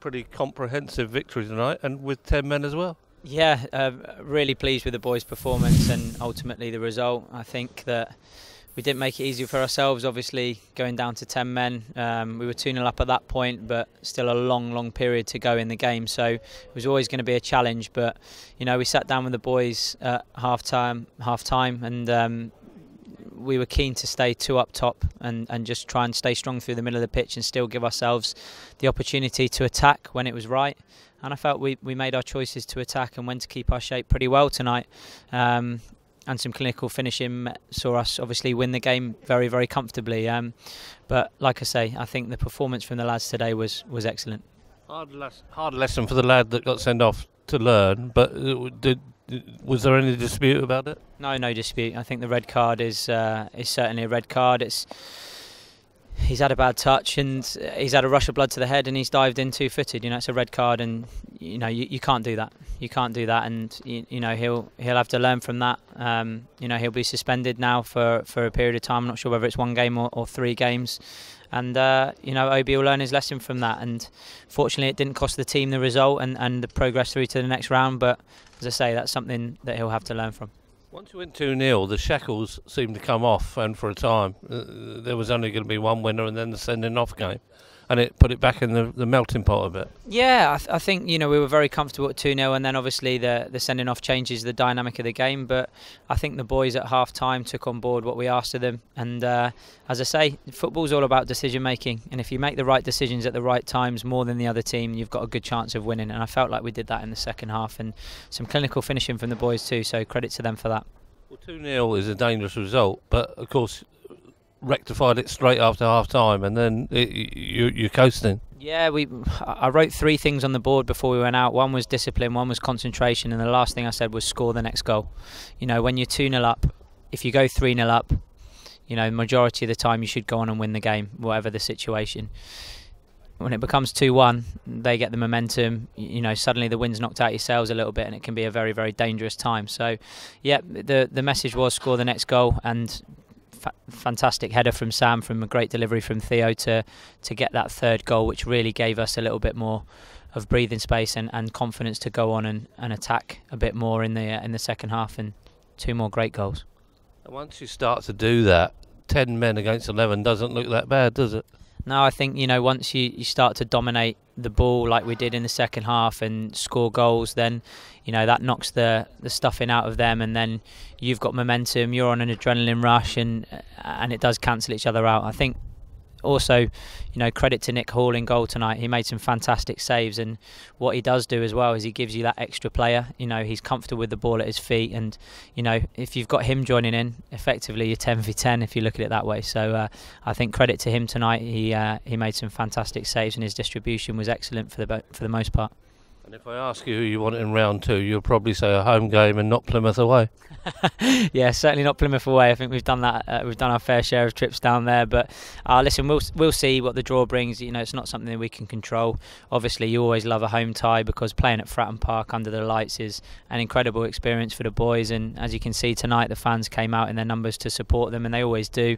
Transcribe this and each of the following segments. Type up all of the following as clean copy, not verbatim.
pretty comprehensive victory tonight, and with 10 men as well. Yeah, really pleased with the boys' performance and ultimately the result. I think that we didn't make it easy for ourselves, obviously, going down to 10 men. We were 2-0 up at that point, but still a long period to go in the game. So it was always going to be a challenge. But, you know, we sat down with the boys at half-time, and we were keen to stay 2 up top and just try and stay strong through the middle of the pitch and still give ourselves the opportunity to attack when it was right. And I felt we made our choices to attack and when to keep our shape pretty well tonight. And some clinical finishing saw us obviously win the game very comfortably. But like I say, I think the performance from the lads today was excellent. Hard lesson for the lad that got sent off to learn, but was there any dispute about it? No dispute. I think the red card is certainly a red card. He's had a bad touch and he's had a rush of blood to the head and he's dived in two-footed. You know, it's a red card, and you know you can't do that. You can't do that, and you know he'll have to learn from that. You know, he'll be suspended now for a period of time. I'm not sure whether it's 1 game or 3 games. And you know, Obi will learn his lesson from that. And fortunately, it didn't cost the team the result and the progress through to the next round. But as I say, that's something that he'll have to learn from. Once you went 2-0, the shackles seemed to come off, and for a time there was only going to be one winner, and then the sending off game, and it put it back in the melting pot a bit. Yeah, I think you know we were very comfortable at 2-0, and then obviously the sending off changes the dynamic of the game. But I think the boys at half time took on board what we asked of them, and as I say, football's all about decision making, and if you make the right decisions at the right times more than the other team, you've got a good chance of winning. And I felt like we did that in the second half, and some clinical finishing from the boys too. So credit to them for that. Well, 2-0 is a dangerous result, but of course rectified it straight after half time, and then you're coasting. Yeah, I wrote 3 things on the board before we went out. One was discipline, one was concentration, and the last thing I said was score the next goal. You know, when you're 2-0 up, if you go 3-0 up, you know, majority of the time you should go on and win the game, whatever the situation. When it becomes 2-1, they get the momentum. You know, suddenly the wind's knocked out your sails a little bit, and it can be a very dangerous time. So, yeah, the message was score the next goal, and fantastic header from Sam, from a great delivery from Theo to get that 3rd goal, which really gave us a little bit more of breathing space and confidence to go on and attack a bit more in the second half, and 2 more great goals. And once you start to do that, 10 men against 11 doesn't look that bad, does it? No, I think, you know, once you start to dominate the ball like we did in the second half and score goals, then, you know, that knocks the stuffing out of them, and then you've got momentum, you're on an adrenaline rush, and it does cancel each other out. I think also, you know, credit to Nick Hall in goal tonight. He made some fantastic saves, and what he does do as well is he gives you that extra player. You know, he's comfortable with the ball at his feet, and you know, if you've got him joining in, effectively you're 10v10 if you look at it that way. So I think credit to him tonight. He made some fantastic saves, and his distribution was excellent for the most part. And if I ask you who you want in round 2, you'll probably say a home game and not Plymouth away. Yeah, certainly not Plymouth away. I think we've done that. We've done our fair share of trips down there. But listen, we'll see what the draw brings. You know, it's not something that we can control. Obviously, you always love a home tie, because playing at Fratton Park under the lights is an incredible experience for the boys. And as you can see tonight, the fans came out in their numbers to support them, and they always do.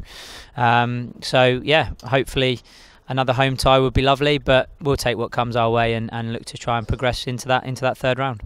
So yeah, hopefully another home tie would be lovely, but we'll take what comes our way and look to try and progress into that 3rd round.